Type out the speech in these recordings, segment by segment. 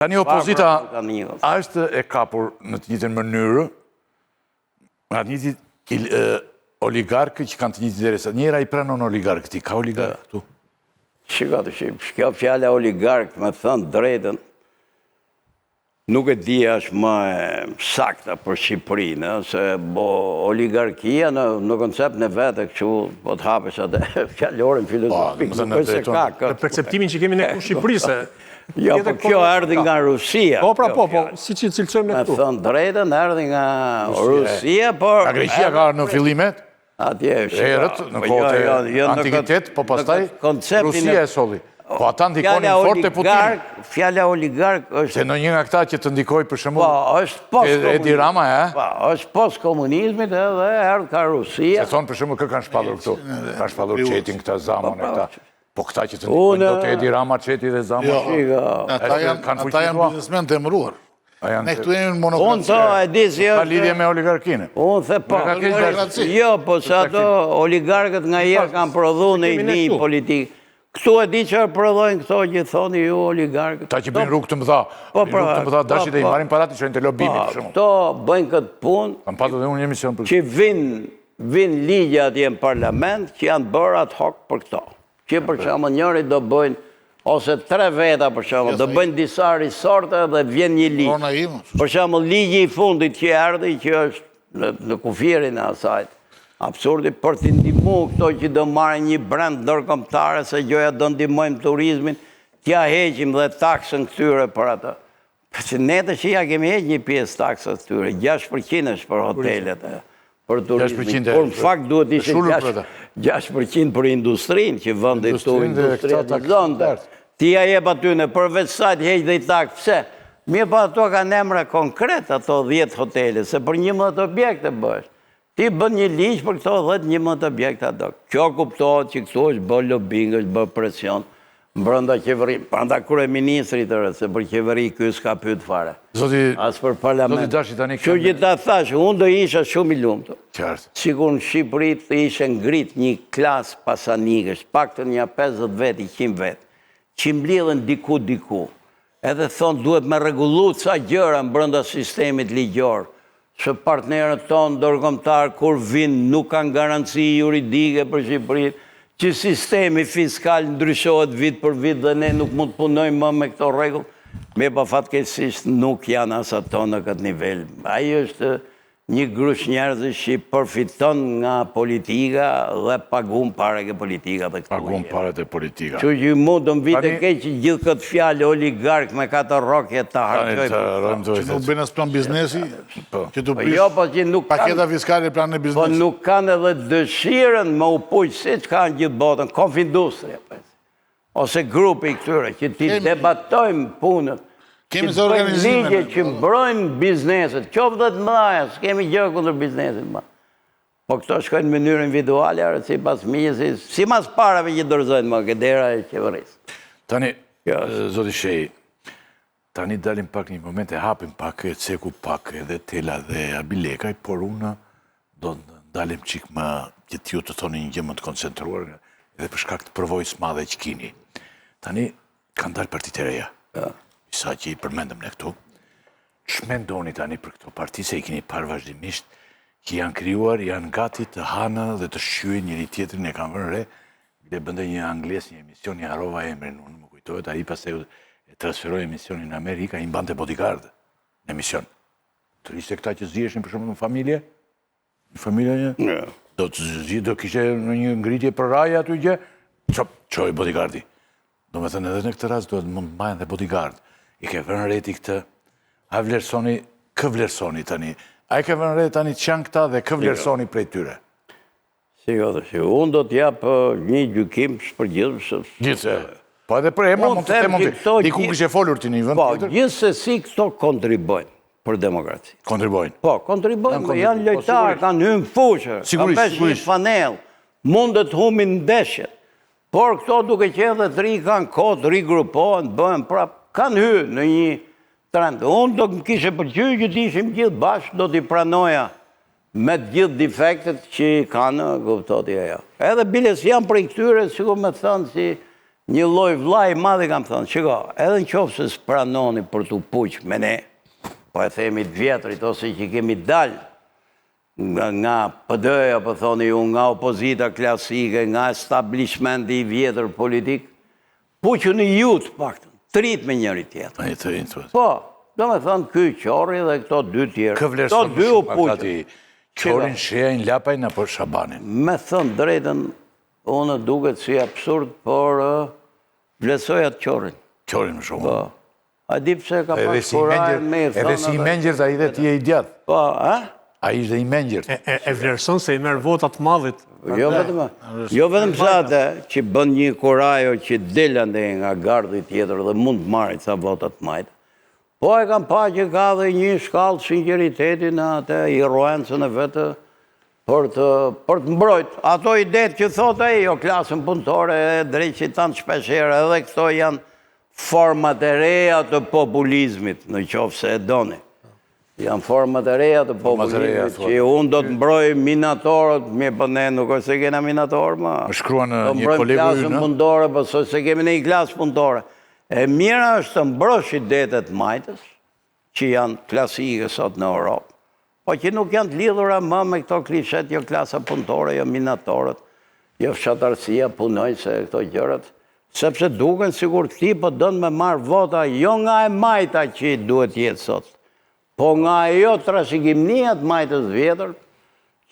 Tani opozita është e kapur në të njëjtën mënyrë, në të njëjtit oligarkë që kanë të njëjtit interesa. Njëra i pranon oligarkët, ka oligarkë këtu. Shikoj, kjo fjala oligark, me thënë drejtën, nuk e di është më sakta për Shqipërinë, se oligarkia në koncept në vete kështu, po të hapësh atë fjalorin filozofik, nuk është se ka. Në perceptimin që kemi në Shqipërisë. Jo, po kjo erdhi nga Rusia. Po, si që cilësojmë në këtu. Me thënë drejtën, erdhi nga Rusia, por... A Greqia ka në fillimet? Atje, herët, në kohët e antikitet, po pastaj Rusia e solli. Po ata ndikonin fort e Putin. Fjala oligark është... Se në një nga këta që të ndikoj për shembull... Po, është post-komunizmit. Edi Rama, Po, është post-komunizmit edhe erdhë ka Rusia. Se thonë për shembull kë kanë shpallur këtu. Kanë shpallur Qetin këta, Zamon e këta. Po këta që të ndikojnë do të Edi Rama, Qeti dhe Zamon. Ata janë biznesmen të emëruar. Ne këtu jemi në monokracia. Ka lidhje me oligarkinë. Unë the po. Jo, po se ato oligarkët nga jërë kanë prodhu në një politikë. Këtu e di që prodhojnë këto që thoni ju oligarkët. Ta që bëjnë rrugë të mëdha. Rrugë të mëdha, dashit e i marim parati që në të lobimi për shumë. Këto bëjnë këtë punë. Kam patur dhe unë një emision për që vinë ligja atje në parlament që janë bërë ad hoc për këto. Që për shumë njëri do bëjnë ose 3 veta për shumë, do bëjnë disa risorte dhe vjen një ligj. Për shumë ligji i fundit që erdhi që është në kufirin e asajt. Absurdi për të ndihmu këto që do marrë një brend ndërkombëtare se gjoja do ndihmojmë turizmin, t'ja heqim dhe taksën këtyre për atë. Që ne të që ja kemi heq një pjesë taksës këtyre, 6% është për hotelet, për turizmin. Por në fakt duhet ishe 6% për industrinë, që vëndet të industrializonte. Ti ja jep atyne, përveç sajt heq dhe i takë, pse? Mirë pa ato kanë emra konkret, ato 10 hotelet, se për 11 objekte bësh. Ti bën një liqë për këto 11 objekte ato. Kjo kuptohet që këtu është bë lobing, është bë presion, brenda qeveri, pranda kryeministrit se për qeveri ky s'ka pyet fare. As për parlament. Kështu që ta thash, unë do isha shumë i lumtur. Sikur në Shqipëri të ishe ngrit një klas pasanikësh, paktën një 50 vet, 100 vet, që mblidhen diku. Edhe thonë duhet me rregullu ca gjëra brenda sistemit ligjor. Që partnerët tonë ndërkombëtar kur vinë nuk kanë garanci juridike për Shqipërinë, që sistemi fiskal ndryshohet vit për vit dhe ne nuk mund të punojmë më me këto rregull, me pa fatkeqësisht nuk janë as ato në këtë nivel. Ai është një grush njerëzish që përfiton nga politika dhe pagun pare ke politika dhe këtu. Pagun pare të politika. Që ju mund të mvite keq që gjithë këtë fjallë oligark me katë rokje të harqoj. Që nuk bëjnë as plan biznesi, që të prish paketa fiskale plan në biznesi. Po nuk kanë edhe dëshiren me upujtë si që kanë gjithë botën, Confindustria, ose grupi këtyre, që ti debatojmë punët. Kemi të organizime. Ligje që mbrojmë bizneset, qoftë dhe të mëdhaja, s'kemi gjë kundër biznesit ma. Po këto shkojnë në mënyrë individuale, si pas mijës, si mas parave që dorëzojnë më këdera e qeverisë. Tani, zoti Shehi, tani dalim pak një moment e hapim pak e ceku pak edhe Tela dhe Abilekaj, por unë do dalim qik më që t'ju të thoni një gjë më të koncentruar edhe për shkak të përvojës madhe që kini. Tani, kanë dalë partit e reja. Sa që i përmendëm në këtu, që mendoni tani për këto parti se i keni parë vazhdimisht që janë kryuar, janë gati të hanë dhe të shqyë njëri tjetrin e kanë vënë re, dhe bëndë një angles, një emision, një harova emrin, unë më kujtojt, a i pas e transferoj emisionin në Amerika, i mbante bodyguard në emision. Të ishte këta që zhjeshin për shumë në familje? Në familje një? Do kishe një ngritje për raja aty gjë? Qoj bodyguardi. Do me thënë edhe në këtë rast do të mund mbajnë dhe bodyguard. I ke vërën reti këtë, a vlerësoni, kë vlerësoni tani? A i ke vërën reti tani që janë këta dhe kë vlerësoni prej tyre? Unë do t'japë një gjykim shpërgjithshëm. Gjithse. Po edhe për emra mund të temon të diku kështë e folur t'i një vënd tjetër? Po, gjithse si këto kontribojnë për demokraci. Kontribojnë? Po, kontribojnë, janë lojtarë, kanë hymë fushë, kanë peshë një fanel, mundet humin ndeshjet. Por këto duke që edhe të ri kanë kodë, rigrupohen, bëhen prapë, kanë hy në një trend. Unë do më kishe përqyë që t'ishim gjithë bashkë, do t'i pranoja me gjithë defektet që kanë, gëptoti e ja. Edhe biles janë për i këtyre, sikur me thënë si një lloj vllai i madh i kam thënë, shiko, edhe në qoftë se s'pranoni për t'u puq me ne, po e themi të vjetrit ose që kemi dalë nga PD-ja, po thoni ju, nga opozita klasike, nga establishmenti i vjetër politik, puqën i ju të paktën, trit me njëri tjetër. Po, do me thënë ky Qorri dhe këto dy tjerë. Këto dy u puqën. Qorin shejnë lapajnë apo Shabanin? Me thënë drejtën, unë duket si absurd, por vlesoja të Qorrin. Qorin më shumë. A di pse ka pas kurajnë me thënë... Edhe si i mengjërt, a i dhe ti e i djatë. Po, A ishte i mengjërt. E vlerëson se i merë votat madhit. Jo vetëm sa atë që bën një kurajo që delën nga gardi tjetër dhe mund të marrë ca votat majtë. Po e kam pa që ka dhe një shkallë sinceriteti në atë irruencën e vetë për të mbrojt. Ato idet që thot e jo klasën punëtore e drejt që tanë shpeshere edhe këto janë format e reja të populizmit në qofë se e doni. Janë format e reja të popullimit, që unë do të mbroj minatorët, mi për ne nuk është se kena minatorë, ma. Më shkruan një kolegu Do mbrojmë klasën punëtore, për se kemi në i klasë punëtore. E mira është të mbrosh idetet majtës, që janë klasike sot në Europë, po që nuk janë të lidhura më me këto klishet, jo klasa punëtore, jo minatorët, jo fshatarësia, punojse, këto gjërat, sepse duken sigur këti po dënë me marë vota, jo nga e majta që duhet jetë sot, po nga jo trashëgimniat majtës vjetër,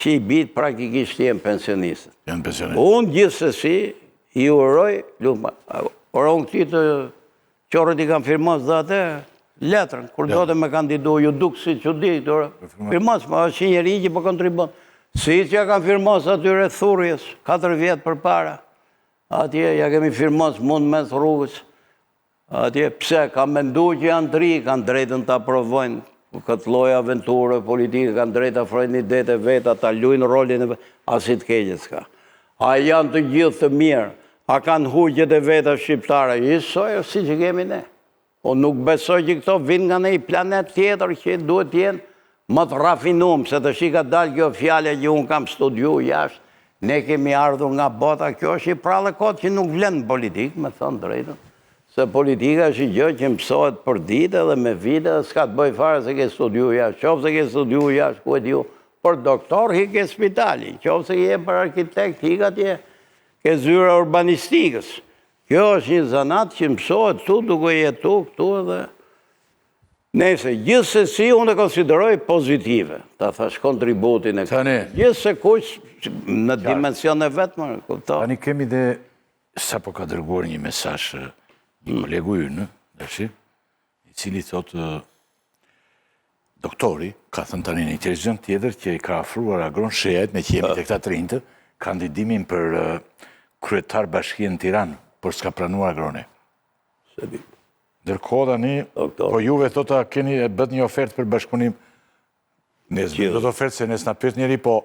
që i bitë praktikisht jenë pensionistët. Janë pensionistët. Unë gjithsesi i uroj, unë këti të Qorrit i kam firmos dhe atë letrën, kur do të me kandidu, ju duk si që di, firmos, ma është njëri që po kontribon. Si që ja kam firmos atyre thurjes, 4 vjetë për para, atje ja kemi firmos mund mes rrugës, atje pse, kam mendu që janë 3, kanë drejtën të aprovojnë, këtë loj aventurë politike, kanë drejtë afrojnë idete veta, ta lujnë rolin e asit keqës ka. A janë të gjithë të mirë, a kanë hujgjet e veta shqiptare, isoj, si që kemi ne. O nuk besoj që këto vinë nga ne i planet tjetër që duhet jenë më të rafinum, se të shika dalë kjo fjale që unë kam studiu jashtë, ne kemi ardhur nga bota, kjo është i prallë kot që nuk vlenë politikë, me thënë drejtën. Se politika është i gjë që mësohet për dite dhe me vite, dhe s'ka të bëj fare se ke studiu jashtë, qofë se ke studiu jashtë, ku e t'ju, për doktor hi ke spitali, qofë se ke për arkitekt hi ka tje, ke zyra urbanistikës. Kjo është një zanat që mësohet tu, duke jetu këtu edhe... Nese, gjithse si unë e konsideroj pozitive, ta thash kontributin e këtë. Gjithse kush në dimension e vetëmë, këpto. Tani kemi dhe, sa po ka dërguar një mesash një kolegu ynë, i cili thotë doktori, ka thënë tani një televizion tjetër që i ka afruar Agron Shejat, me që jemi të këta 30, kandidimin për kryetar bashkia në Tiranë, për s'ka pranuar Agrone. Ndërkohë tani, po juve thotë keni bët një ofertë për bashkëpunim, ne zbët ofertë se ne s'na pyet njeri, po